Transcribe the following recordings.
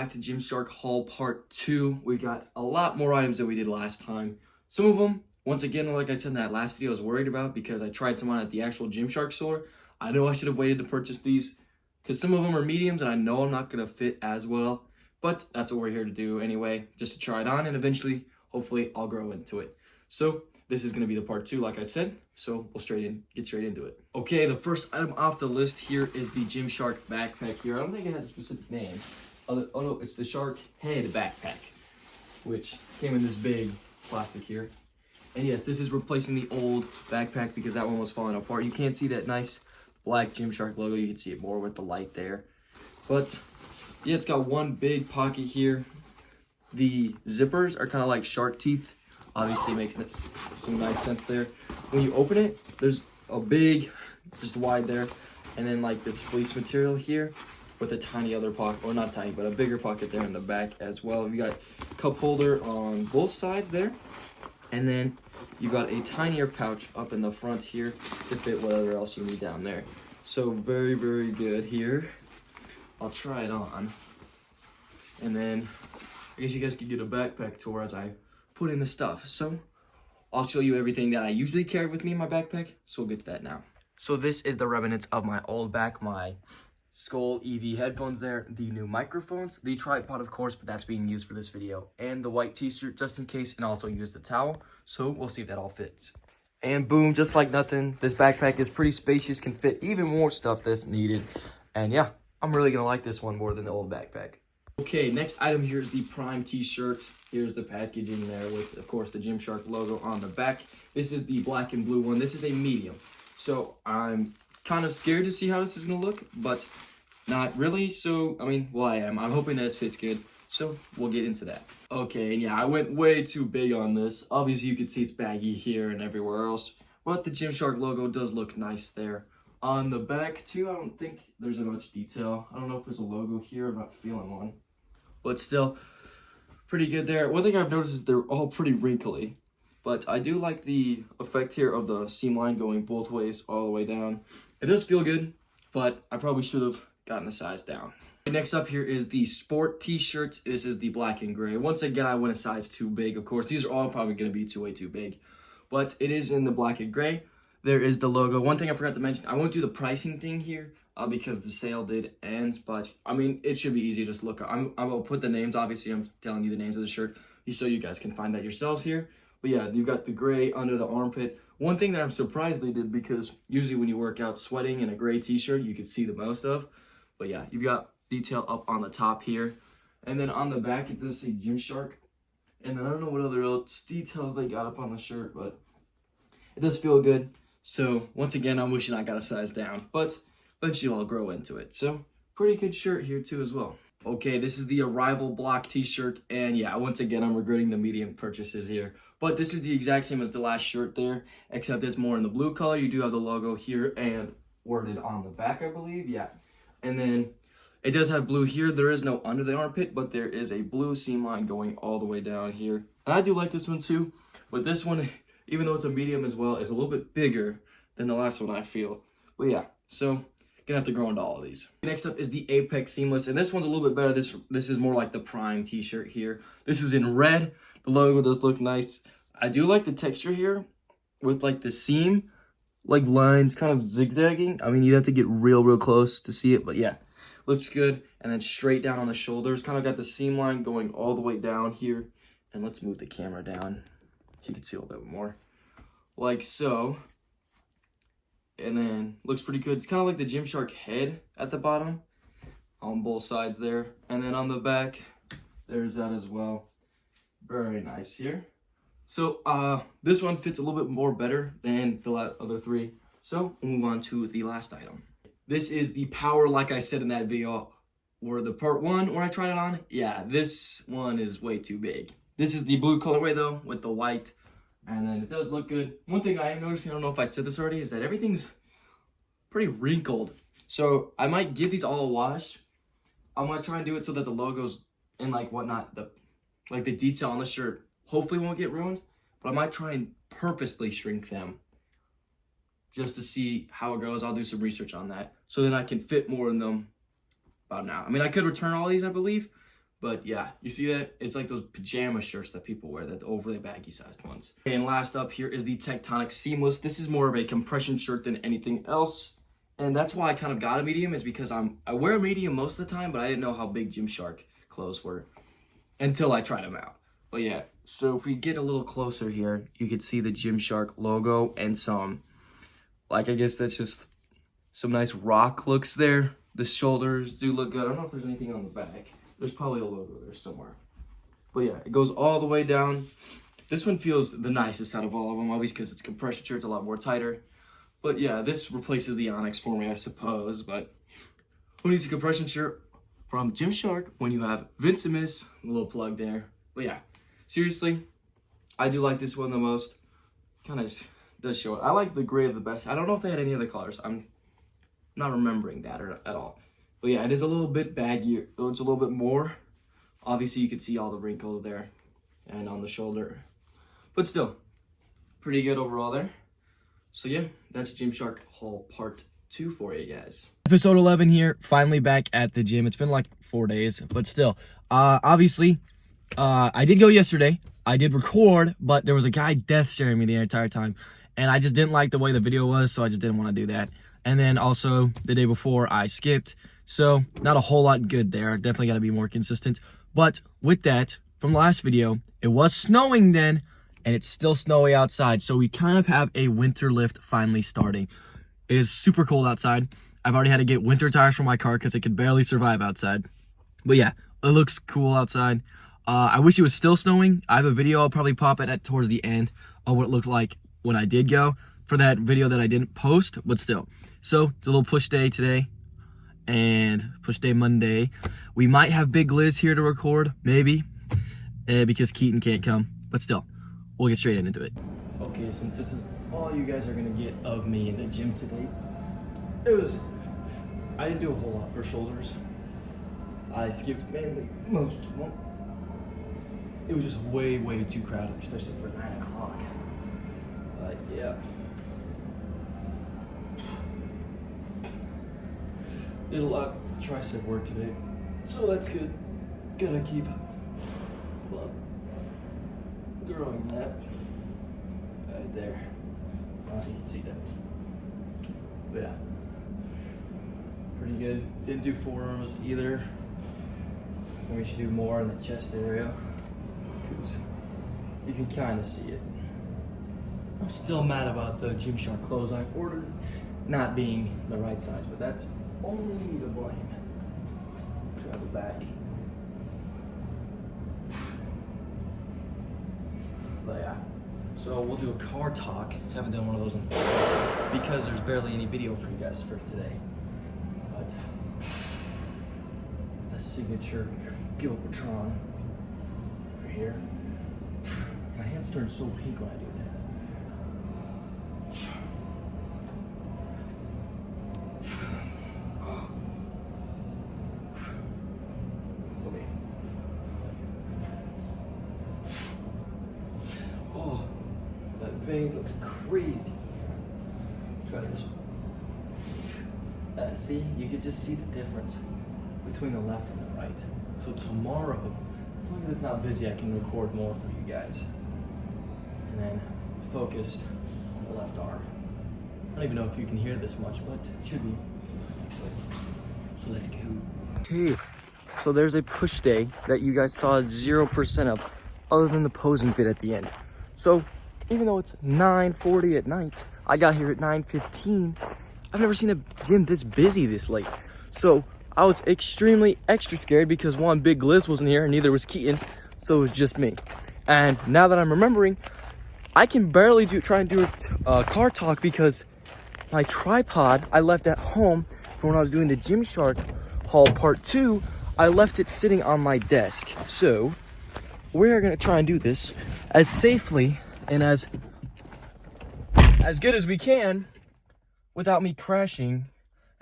back to Gymshark haul part 2. We got a lot more items than we did last time. Some of them, once again, like I said in that last video, I was worried about because I tried some on at the actual Gymshark store. I know I should have waited to purchase these because some of them are mediums and I know I'm not going to fit as well. But that's what we're here to do anyway, just to try it on and eventually, hopefully, I'll grow into it. So this is going to be the part 2, like I said. So we'll get straight into it. Okay, the first item off the list here is the Gymshark backpack here. I don't think it has a specific name. Oh no, it's the Shark Head backpack, which came in this big plastic here. And yes, this is replacing the old backpack because that one was falling apart. You can't see that nice black Gymshark logo. You can see it more with the light there. But yeah, it's got one big pocket here. The zippers are kind of like shark teeth. Obviously makes some nice sense there. When you open it, there's a big, just wide there, and then like this fleece material here with a tiny other pocket, or not tiny, but a bigger pocket there in the back as well. You got cup holder on both sides there, and then you got a tinier pouch up in the front here to fit whatever else you need down there. So very, very good here. I'll try it on, and then I guess you guys can get a backpack tour as I put in the stuff. So I'll show you everything that I usually carry with me in my backpack. So we'll get to that now. So this is the remnants of my old back, my Skull EV headphones there, the new microphones, the tripod of course, but that's being used for this video, and the white t-shirt just in case, and also use the towel. So we'll see if that all fits. And boom, just like nothing, this backpack is pretty spacious, can fit even more stuff if needed. And yeah, I'm really gonna like this one more than the old backpack. Okay, next item here is the Prime t-shirt. Here's the packaging there with, of course, the Gymshark logo on the back. This is the black and blue one. This is a medium. So I'm kind of scared to see how this is going to look, but not really. So, I mean, well, I am. I'm hoping that it fits good. So we'll get into that. Okay, and yeah, I went way too big on this. Obviously, you can see it's baggy here and everywhere else, but the Gymshark logo does look nice there. On the back, too, I don't think there's much detail. I don't know if there's a logo here. I'm not feeling one. But still, pretty good there. One thing I've noticed is they're all pretty wrinkly. But I do like the effect here of the seam line going both ways, all the way down. It does feel good, but I probably should have gotten a size down. Next up here is the Sport t-shirt. This is the black and gray. Once again, I went a size too big. Of course, these are all probably going to be way too big. But it is in the black and gray. There is the logo. One thing I forgot to mention, I won't do the pricing thing here because the sale did end. But, I mean, it should be easy. Just look. I will put the names. Obviously, I'm telling you the names of the shirt so you guys can find that yourselves here. But, yeah, you've got the gray under the armpit. One thing that I'm surprised they did, because usually when you work out sweating in a gray t-shirt, you can see the most of. But, yeah, you've got detail up on the top here. And then on the back, it does say Gymshark. And then I don't know what other else details they got up on the shirt, but it does feel good. So, once again, I'm wishing I got a size down, but eventually I'll grow into it. So, pretty good shirt here too as well. Okay, this is the Arrival Block t-shirt, and yeah, once again, I'm regretting the medium purchases here. But this is the exact same as the last shirt there, except it's more in the blue color. You do have the logo here and worded on the back, I believe, yeah. And then it does have blue here. There is no under the armpit, but there is a blue seam line going all the way down here. And I do like this one too, but this one, even though it's a medium as well, is a little bit bigger than the last one, I feel. But yeah, so gonna have to grow into all of these. Next up is the Apex Seamless, and this one's a little bit better. This is more like the Prime t-shirt here. This is in red. The logo does look nice. I do like the texture here with like the seam, like lines kind of zigzagging. I mean, you'd have to get real close to see it, but yeah, looks good. And then straight down on the shoulders, kind of got the seam line going all the way down here. And let's move the camera down so you can see a little bit more. Like so. And then looks pretty good. It's kind of like the Gymshark head at the bottom on both sides there. And then on the back, there's that as well. Very nice here. So this one fits a little bit more better than the other three. So we'll move on to the last item. This is the Power, like I said in that video, or the part 1 where I tried it on. Yeah, this one is way too big. This is the blue colorway though, with the white. And then it does look good. One thing I am noticing, I don't know if I said this already, is that everything's pretty wrinkled. So I might give these all a wash. I'm gonna try and do it so that the logos and like whatnot, the detail on the shirt hopefully won't get ruined. But I might try and purposely shrink them just to see how it goes. I'll do some research on that so then I can fit more in them about now. I mean, I could return all these, I believe, But yeah, you see that? It's like those pajama shirts that people wear, that overly baggy sized ones. Okay, and last up here is the Tectonic Seamless. This is more of a compression shirt than anything else. And that's why I kind of got a medium, is because I wear a medium most of the time, but I didn't know how big Gymshark clothes were until I tried them out. But yeah, so if we get a little closer here, you can see the Gymshark logo and some, like, I guess that's just some nice rock looks there. The shoulders do look good. I don't know if there's anything on the back. There's probably a logo there somewhere. But yeah, it goes all the way down. This one feels the nicest out of all of them, obviously, because it's compression shirt, it's a lot more tighter. But yeah, this replaces the Onyx for me, I suppose. But who needs a compression shirt from Gymshark when you have Vincimus? A little plug there. But yeah, seriously, I do like this one the most. Kind of does show it. I like the gray the best. I don't know if they had any other colors. I'm not remembering that at all. But yeah, it is a little bit baggier. It's a little bit more. Obviously, you can see all the wrinkles there and on the shoulder. But still, pretty good overall there. So yeah, that's Gymshark haul part 2 for you guys. Episode 11 here, finally back at the gym. It's been like 4 days, but still. Obviously, I did go yesterday. I did record, but there was a guy death staring me the entire time. And I just didn't like the way the video was, so I just didn't want to do that. And then also, the day before, I skipped. So, not a whole lot good there. Definitely got to be more consistent. But with that, from the last video, it was snowing then, and it's still snowy outside. So, we kind of have a winter lift finally starting. It is super cold outside. I've already had to get winter tires for my car because it could barely survive outside. But yeah, it looks cool outside. I wish it was still snowing. I have a video I'll probably pop it at towards the end of what it looked like when I did go for that video that I didn't post, but still. So, it's a little push day today. And push day Monday. We might have Big Liz here to record, maybe, because Keaton can't come. But still, we'll get straight into it. Okay, since this is all you guys are gonna get of me in the gym today, I didn't do a whole lot for shoulders. I skipped mainly most of them. It was just way too crowded, especially for 9 o'clock. But yeah. Did a lot of tricep work today, so that's good. Gotta keep growing that right there. I don't think you can see that, but yeah, pretty good. Didn't do forearms either. Maybe we should do more in the chest area because you can kind of see it. I'm still mad about the Gymshark clothes I ordered not being the right size, but that's only me to blame. Travel back. But yeah, so we'll do a car talk. Haven't done one of those in because there's barely any video for you guys for today. But the signature Gilbertron right here. My hands turn so pink when I do that. Vein looks crazy. Try to see, you can just see the difference between the left and the right. So tomorrow, as long as it's not busy, I can record more for you guys. And then focused on the left arm. I don't even know if you can hear this much, but it should be. So let's go. Okay, so there's a push day that you guys saw 0% of, other than the posing bit at the end. So even though it's 9:40 at night, I got here at 9:15. I've never seen a gym this busy this late. So I was extremely extra scared because one, Big Liz wasn't here and neither was Keaton. So it was just me. And now that I'm remembering, I can barely try and do a car talk because my tripod I left at home for when I was doing the Gymshark haul part 2. I left it sitting on my desk. So we're gonna try and do this as safely and as good as we can without me crashing,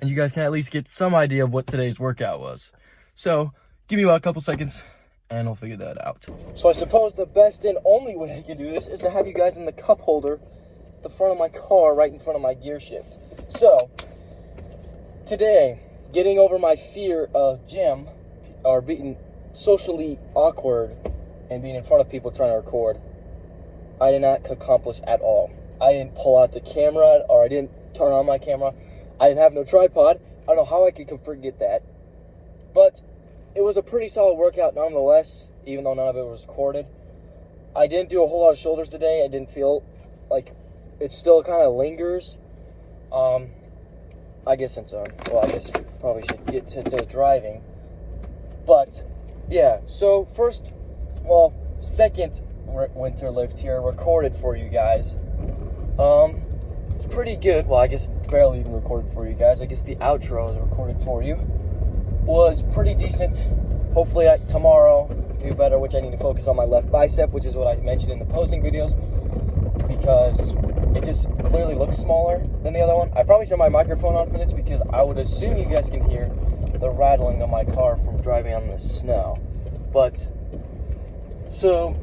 and you guys can at least get some idea of what today's workout was. So give me about a couple seconds and I'll figure that out. So I suppose the best and only way I can do this is to have you guys in the cup holder at the front of my car, right in front of my gear shift. So today, getting over my fear of gym or being socially awkward and being in front of people trying to record, I did not accomplish at all. I didn't pull out the camera, or I didn't turn on my camera. I didn't have no tripod. I don't know how I could forget that. But it was a pretty solid workout nonetheless, even though none of it was recorded. I didn't do a whole lot of shoulders today. I didn't feel like it still kind of lingers. I guess probably should get to the driving. But, yeah, so second winter lift here, recorded for you guys. It's pretty good. Well, I guess barely even recorded for you guys. I guess the outro is recorded for you. Was pretty decent. Hopefully tomorrow do better, which I need to focus on my left bicep, which is what I mentioned in the posing videos, because it just clearly looks smaller than the other one. I probably should have my microphone on for this because I would assume you guys can hear the rattling of my car from driving on the snow. But, so,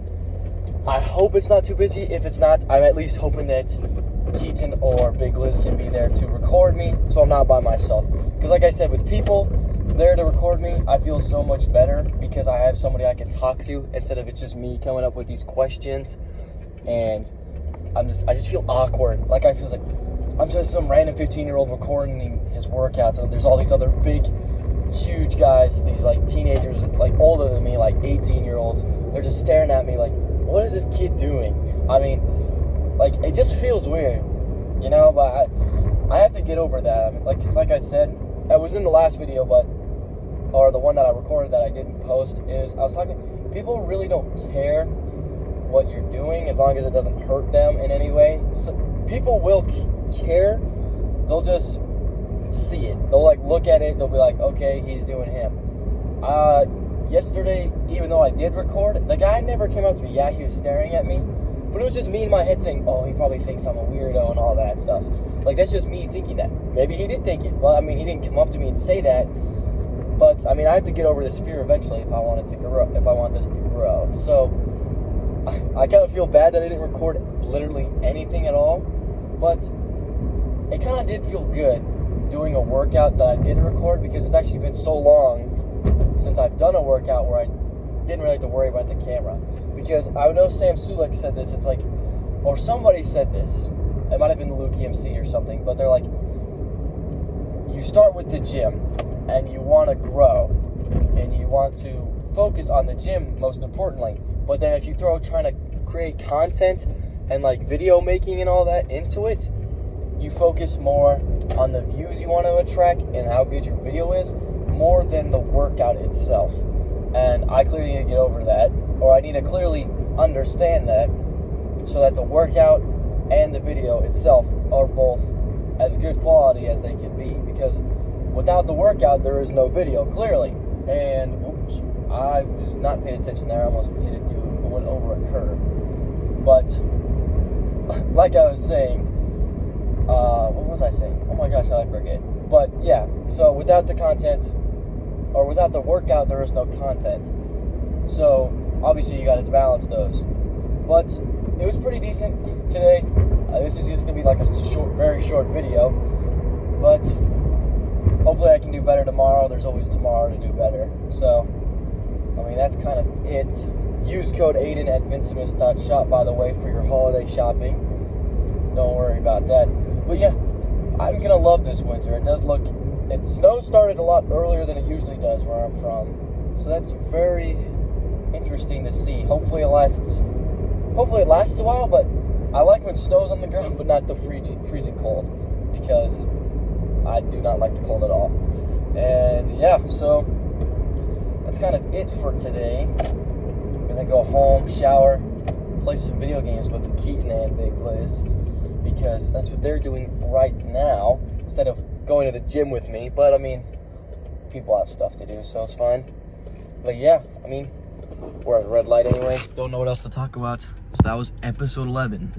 I hope it's not too busy. If it's not, I'm at least hoping that Keaton or Big Liz can be there to record me, so I'm not by myself. Because like I said, with people there to record me, I feel so much better because I have somebody I can talk to instead of it's just me coming up with these questions, and I just feel awkward. Like I feel like I'm just some random 15-year-old recording his workouts, and there's all these other big, huge guys, these like teenagers, like older than me, like 18-year-olds. They're just staring at me like, what is this kid doing? I mean, like it just feels weird, you know. But I have to get over that. I mean, like I said, I was in the last video, or the one that I recorded that I didn't post, I was talking, people really don't care what you're doing as long as it doesn't hurt them in any way. So people will care. They'll just see it. They'll like look at it. They'll be like, okay, he's doing him. Yesterday, even though I did record, the guy never came up to me. Yeah, he was staring at me, but it was just me in my head saying, oh, he probably thinks I'm a weirdo and all that stuff. Like, that's just me thinking that. Maybe he did think it. Well, I mean, he didn't come up to me and say that. But, I mean, I have to get over this fear eventually if I want this to grow. So, I kind of feel bad that I didn't record literally anything at all. But it kind of did feel good doing a workout that I didn't record, because it's actually been so long since I've done a workout where I didn't really have to worry about the camera. Because I know Sam Sulek said this. It's like, or somebody said this. It might have been Luke EMC or something. But they're like, you start with the gym and you want to grow and you want to focus on the gym most importantly. But then if you throw trying to create content and like video making and all that into it, you focus more on the views you want to attract and how good your video is, more than the workout itself. And I clearly need to get over that, or I need to clearly understand that, so that the workout and the video itself are both as good quality as they can be. Because without the workout, there is no video, clearly. And, oops, I was not paying attention there. I almost went over a curb. But, like I was saying, what was I saying? Oh my gosh, how did I forget? But, yeah, so without the content, or without the workout, there is no content. So, obviously, you got to balance those. But it was pretty decent today. This is just going to be like a very short video. But hopefully I can do better tomorrow. There's always tomorrow to do better. So, I mean, that's kind of it. Use code Aiden at Vincimus.shop, by the way, for your holiday shopping. Don't worry about that. But yeah, I'm going to love this winter. Snow started a lot earlier than it usually does where I'm from. So that's very interesting to see. Hopefully it lasts a while, but I like when snow's on the ground, but not the freezing cold, because I do not like the cold at all. And yeah, so that's kind of it for today. I'm going to go home, shower, play some video games with Keaton and Big Liz, because that's what they're doing right now, instead of going to the gym with me. But I mean, people have stuff to do, so it's fine. But yeah, I mean, we're at the red light anyway. Don't know what else to talk about. So that was episode 11.